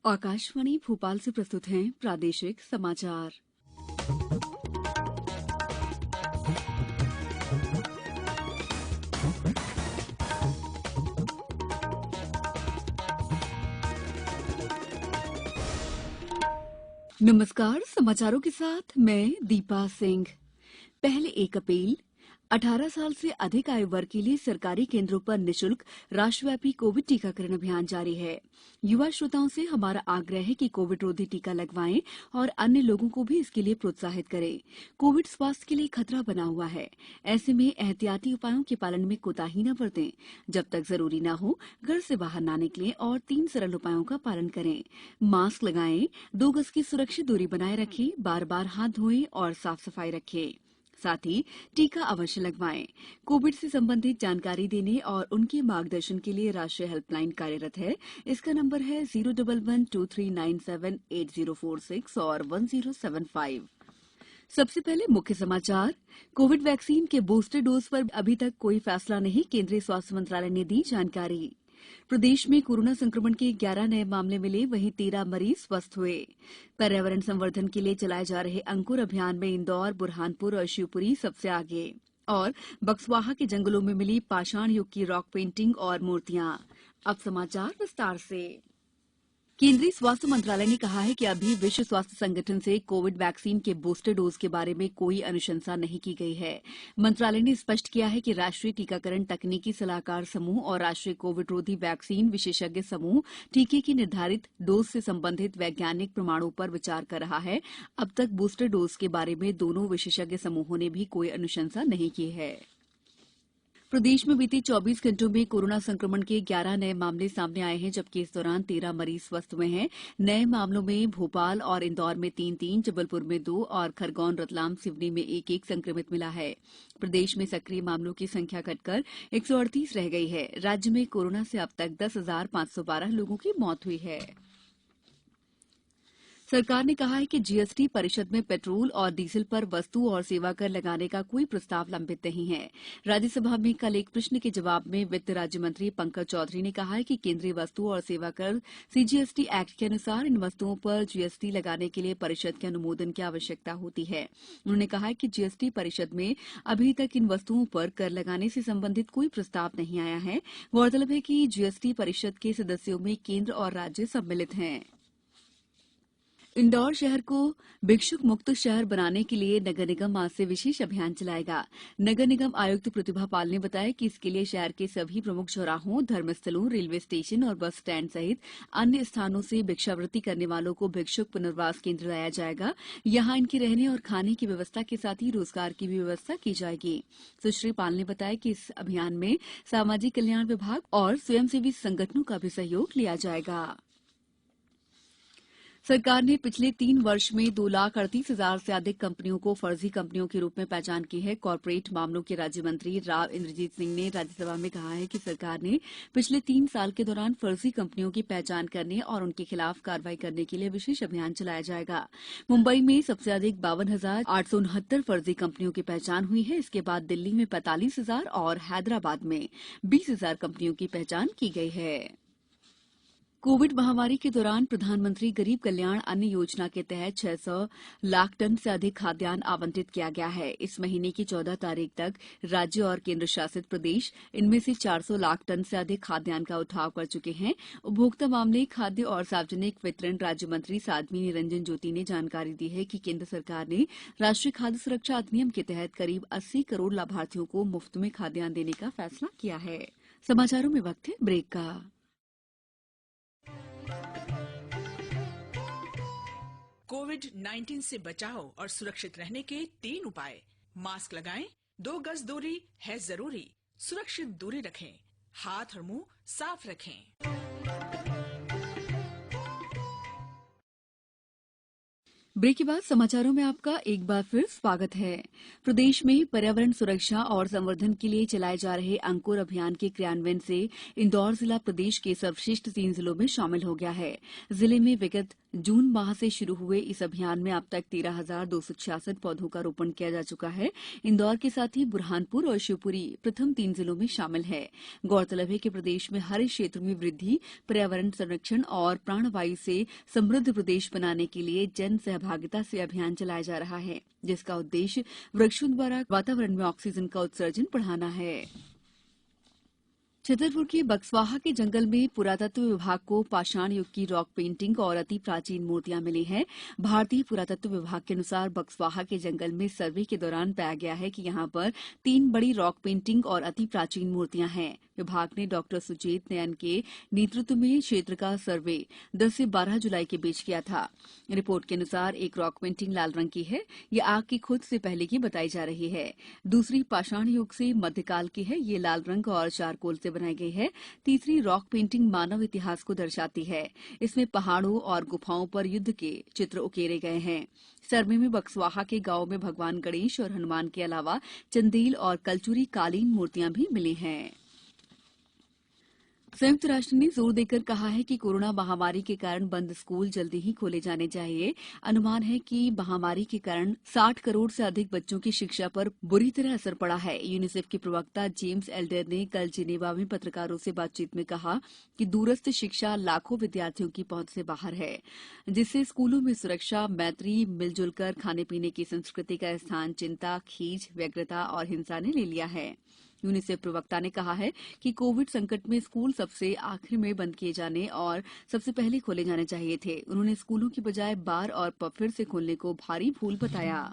आकाशवाणी भोपाल से प्रस्तुत हैं प्रादेशिक समाचार। नमस्कार, समाचारों के साथ मैं दीपा सिंह। पहले 1 अप्रैल 18 साल से अधिक आयु वर्ग के लिए सरकारी केंद्रों पर निःशुल्क राष्ट्रव्यापी कोविड टीकाकरण अभियान जारी है। युवा श्रोताओं से हमारा आग्रह है कि कोविड रोधी टीका लगवाएं और अन्य लोगों को भी इसके लिए प्रोत्साहित करें। कोविड स्वास्थ्य के लिए खतरा बना हुआ है। ऐसे में एहतियाती उपायों के पालन में कोताही न बरतें। जब तक जरूरी न हो घर से बाहर न निकलें और 3 सरल उपायों का पालन करें। मास्क लगाएं, 2 गज की सुरक्षित दूरी बनाए रखें, बार-बार हाथ धोएं और साफ सफाई रखें। साथ ही टीका अवश्य लगवाएं। कोविड से संबंधित जानकारी देने और उनके मार्गदर्शन के लिए राष्ट्रीय हेल्पलाइन कार्यरत है। इसका नंबर है 01123978046 और 1075। सबसे पहले मुख्य समाचार। कोविड वैक्सीन के बूस्टर डोज पर अभी तक कोई फैसला नहीं, केंद्रीय स्वास्थ्य मंत्रालय ने दी जानकारी। प्रदेश में कोरोना संक्रमण के 11 नए मामले मिले, वहीं 13 मरीज स्वस्थ हुए। पर्यावरण संवर्धन के लिए चलाए जा रहे अंकुर अभियान में इंदौर, बुरहानपुर और शिवपुरी सबसे आगे। और बक्सवाहा के जंगलों में मिली पाषाण युग की रॉक पेंटिंग और मूर्तियां। अब समाचार विस्तार से। केंद्रीय स्वास्थ्य मंत्रालय ने कहा है कि अभी विश्व स्वास्थ्य संगठन से कोविड वैक्सीन के बूस्टर डोज के बारे में कोई अनुशंसा नहीं की गई है। मंत्रालय ने स्पष्ट किया है कि राष्ट्रीय टीकाकरण तकनीकी सलाहकार समूह और राष्ट्रीय कोविड रोधी वैक्सीन विशेषज्ञ समूह टीके की निर्धारित डोज से संबंधित वैज्ञानिक प्रमाणों पर विचार कर रहा है। अब तक बूस्टर डोज के बारे में दोनों विशेषज्ञ समूहों ने भी कोई अनुशंसा नहीं की है। प्रदेश में बीते 24 घंटों में कोरोना संक्रमण के 11 नए मामले सामने आए हैं, जबकि इस दौरान 13 मरीज स्वस्थ हुए हैं। नए मामलों में भोपाल और इंदौर में 3-3, जबलपुर में 2 और खरगोन, रतलाम, सिवनी में 1-1 संक्रमित मिला है। प्रदेश में सक्रिय मामलों की संख्या घटकर 138 रह गई है। राज्य में कोरोना से अब तक 10,512 लोगों की मौत हुई है। सरकार ने कहा है कि जीएसटी परिषद में पेट्रोल और डीजल पर वस्तु और सेवा कर लगाने का कोई प्रस्ताव लंबित नहीं है। राज्यसभा में कल एक प्रश्न के जवाब में वित्त राज्य मंत्री पंकज चौधरी ने कहा है कि केंद्रीय वस्तु और सेवा कर सीजीएसटी एक्ट के अनुसार इन वस्तुओं पर जीएसटी लगाने के लिए परिषद के अनुमोदन की आवश्यकता होती है। उन्होंने कहा कि जीएसटी परिषद में अभी तक इन वस्तुओं पर कर लगाने से संबंधित कोई प्रस्ताव नहीं आया है। गौरतलब है कि जीएसटी परिषद के सदस्यों में केंद्र और राज्य सम्मिलित हैं। इंदौर शहर को भिक्षुक मुक्त शहर बनाने के लिए नगर निगम आज से विशेष अभियान चलाएगा। नगर निगम आयुक्त प्रतिभा पाल ने बताया कि इसके लिए शहर के सभी प्रमुख चौराहों, धर्मस्थलों, रेलवे स्टेशन और बस स्टैंड सहित अन्य स्थानों से भिक्षावृत्ति करने वालों को भिक्षुक पुनर्वास केंद्र लाया जाएगा। यहां इनके रहने और खाने की व्यवस्था के साथ ही रोजगार की भी व्यवस्था की जाएगी। सुश्री पाल ने बताया कि इस अभियान में सामाजिक कल्याण विभाग और स्वयंसेवी संगठनों का भी सहयोग लिया जाएगा। सरकार ने पिछले 3 वर्ष में 2,38,000 से अधिक कंपनियों को फर्जी कंपनियों के रूप में पहचान की है। कॉर्पोरेट मामलों के राज्य मंत्री राव इंद्रजीत सिंह ने राज्यसभा में कहा है कि सरकार ने पिछले 3 साल के दौरान फर्जी कंपनियों की पहचान करने और उनके खिलाफ कार्रवाई करने के लिए विशेष अभियान चलाया जाएगा। मुंबई में सबसे अधिक 52,869 फर्जी कंपनियों की पहचान हुई है। इसके बाद दिल्ली में 45,000 और हैदराबाद में 20,000 कंपनियों की पहचान की गई है। कोविड महामारी के दौरान प्रधानमंत्री गरीब कल्याण अन्न योजना के तहत 600 लाख टन से अधिक खाद्यान्न आवंटित किया गया है। इस महीने की 14 तारीख तक राज्य और केंद्र शासित प्रदेश इनमें से 400 लाख टन से अधिक खाद्यान्न का उठाव कर चुके हैं। उपभोक्ता मामले, खाद्य और सार्वजनिक वितरण राज्य मंत्री साध्वी निरंजन ज्योति ने जानकारी दी है कि केंद्र सरकार ने राष्ट्रीय खाद्य सुरक्षा अधिनियम के तहत करीब 80 करोड़ लाभार्थियों को मुफ्त में खाद्यान्न देने का फैसला किया है। समाचारों में वक्त है ब्रेक का। कोविड-19 से बचाव और सुरक्षित रहने के 3 उपाय। मास्क लगाएं, 2 गज दूरी है जरूरी, सुरक्षित दूरी रखें, हाथ और मुंह साफ रखें। ब्रेक के बाद समाचारों में आपका एक बार फिर स्वागत है। प्रदेश में पर्यावरण सुरक्षा और संवर्धन के लिए चलाए जा रहे अंकुर अभियान के क्रियान्वयन से इंदौर जिला प्रदेश के सर्वश्रेष्ठ 3 जिलों में शामिल हो गया है। जिले में विगत जून माह से शुरू हुए इस अभियान में अब तक 13,266 पौधों का रोपण किया जा चुका है। इंदौर के साथ ही बुरहानपुर और शिवपुरी प्रथम 3 जिलों में शामिल है। गौरतलब है कि प्रदेश में हरित क्षेत्र में वृद्धि, पर्यावरण संरक्षण और प्राणवायु से समृद्ध प्रदेश बनाने के लिए जन सहभागिता से अभियान चलाया जा रहा है, जिसका उद्देश्य वृक्षों द्वारा वातावरण में ऑक्सीजन का उत्सर्जन बढ़ाना है। छतरपुर के बक्सवाहा के जंगल में पुरातत्व विभाग को पाषाण युग की रॉक पेंटिंग और अति प्राचीन मूर्तियां मिली हैं। भारतीय पुरातत्व विभाग के अनुसार बक्सवाहा के जंगल में सर्वे के दौरान पाया गया है कि यहां पर 3 बड़ी रॉक पेंटिंग और अति प्राचीन मूर्तियां हैं। विभाग ने डॉक्टर सुचेत नयन के नेतृत्व में क्षेत्र का सर्वे 10 से 12 जुलाई के बीच किया था। रिपोर्ट के अनुसार एक रॉक पेंटिंग लाल रंग की है। ये आग की खोज से पहले की बताई जा रही है। दूसरी पाषाण युग से मध्यकाल की है। ये लाल रंग और चारकोल से बनाई गई है। तीसरी रॉक पेंटिंग मानव इतिहास को दर्शाती है। इसमें पहाड़ों और गुफाओं पर युद्ध के चित्र उकेरे गए हैं। सर्वे में बक्सवाहा के गांव में भगवान गणेश और हनुमान के अलावा चंदेल और कलचुरी कालीन मूर्तियां भी मिली हैं। संयुक्त राष्ट्र ने जोर देकर कहा है कि कोरोना महामारी के कारण बंद स्कूल जल्दी ही खोले जाने चाहिए। अनुमान है कि महामारी के कारण 60 करोड़ से अधिक बच्चों की शिक्षा पर बुरी तरह असर पड़ा है। यूनिसेफ के प्रवक्ता जेम्स एल्डर ने कल जिनेवा में पत्रकारों से बातचीत में कहा कि दूरस्थ शिक्षा लाखों विद्यार्थियों की पहुंच से बाहर है, जिससे स्कूलों में सुरक्षा, मैत्री, मिलजुल कर खाने पीने की संस्कृति का स्थान चिंता, खीज, व्यग्रता और हिंसा ने ले लिया है। यूनिसेफ प्रवक्ता ने कहा है कि कोविड संकट में स्कूल सबसे आखिर में बंद किए जाने और सबसे पहले खोले जाने चाहिए थे। उन्होंने स्कूलों की बजाय बार और पब फिर से खोलने को भारी भूल बताया।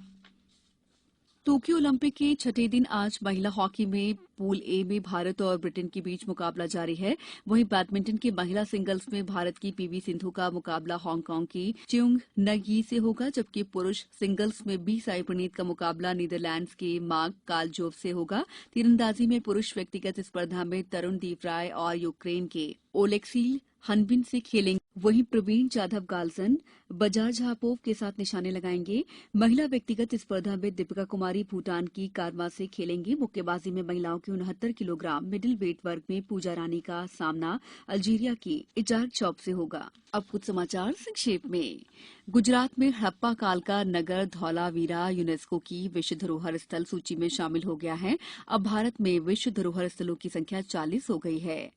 टोक्यो ओलंपिक के छठे दिन आज महिला हॉकी में पूल ए में भारत और ब्रिटेन के बीच मुकाबला जारी है। वहीं बैडमिंटन के महिला सिंगल्स में भारत की पीवी सिंधु का मुकाबला हांगकांग की चिंग नगी से होगा, जबकि पुरुष सिंगल्स में बी साई प्रणीत का मुकाबला नीदरलैंड्स के मार्क कालजोव से होगा। तीरंदाजी में पुरुष व्यक्तिगत स्पर्धा में तरुण दीवराय और यूक्रेन के ओलेक्सी हनबिन से खेलेंगे। वहीं प्रवीण जाधव गाल्सन बजारझापोव के साथ निशाने लगाएंगे। महिला व्यक्तिगत स्पर्धा में दीपिका कुमारी भूटान की कारमा से खेलेंगी। मुक्केबाजी में महिलाओं के 69 किलोग्राम मिडिल वेट वर्ग में पूजा रानी का सामना अल्जीरिया की इजार्क चौप से होगा। अब कुछ समाचार संक्षेप में। गुजरात में हड़प्पा काल का नगर धौलावीरा यूनेस्को की विश्व धरोहर स्थल सूची में शामिल हो गया है। अब भारत में विश्व धरोहर स्थलों की संख्या 40 हो गई है।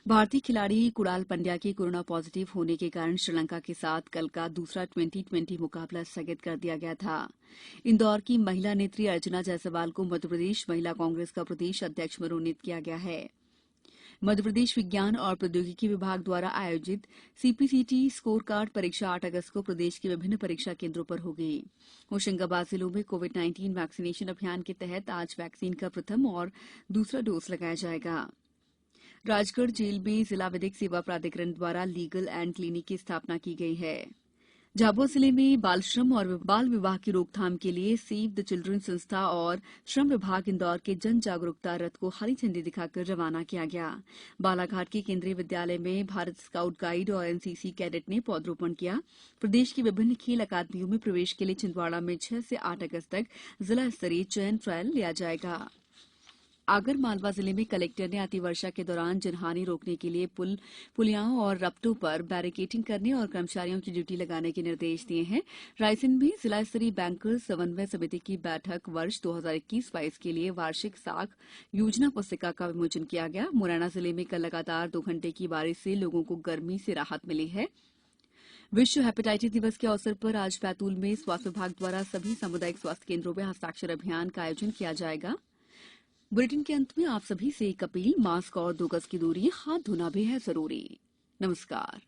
भारतीय खिलाड़ी कुणाल पंड्या के कोरोना पॉजिटिव होने के कारण श्रीलंका के साथ कल का दूसरा T20 मुकाबला स्थगित कर दिया गया था। इंदौर की महिला नेत्री अर्चना जायसवाल को मध्यप्रदेश महिला कांग्रेस का प्रदेश अध्यक्ष मनोनीत किया गया है। मध्यप्रदेश विज्ञान और प्रौद्योगिकी विभाग द्वारा आयोजित सीपीसीटी स्कोर कार्ड परीक्षा 8 अगस्त को प्रदेश के विभिन्न परीक्षा केंद्रों पर होगी। होशंगाबाद जिलों में कोविड-19 वैक्सीनेशन अभियान के तहत आज वैक्सीन का प्रथम और दूसरा डोज लगाया जाएगा। राजगढ़ जेल में जिला विधिक सेवा प्राधिकरण द्वारा लीगल एंड क्लिनिक की स्थापना की गई है। झाबुआ जिले में बाल श्रम और बाल विवाह की रोकथाम के लिए सेव द चिल्ड्रन संस्था और श्रम विभाग इंदौर के जन जागरूकता रथ को हरी झंडी दिखाकर रवाना किया गया। बालाघाट के केंद्रीय विद्यालय में भारत स्काउट गाइड और एनसीसी कैडेट ने पौधरोपण किया। प्रदेश की विभिन्न खेल अकादमियों में प्रवेश के लिए छिंदवाड़ा में 6 से 8 अगस्त तक जिला स्तरीय चयन ट्रायल लिया जाएगा। आगर मालवा जिले में कलेक्टर ने अतिवर्षा के दौरान जनहानि रोकने के लिए पुलियाओं और रपटों पर बैरिकेडिंग करने और कर्मचारियों की ड्यूटी लगाने के निर्देश दिए हैं। रायसेन में जिला स्तरीय बैंकर्स समन्वय समिति की बैठक वर्ष 2021-22 के लिए वार्षिक साख योजना पुस्तिका का विमोचन किया गया। मुरैना जिले में कल लगातार 2 घंटे की बारिश से लोगों को गर्मी से राहत मिली है। विश्व हेपेटाइटिस दिवस के अवसर पर आज बैतूल में स्वास्थ्य विभाग द्वारा सभी सामुदायिक स्वास्थ्य केंद्रों में हस्ताक्षर अभियान का आयोजन किया जाएगा। बुलेटिन के अंत में आप सभी से एक अपील, मास्क और 2 गज की दूरी, हाथ धोना भी है जरूरी। नमस्कार।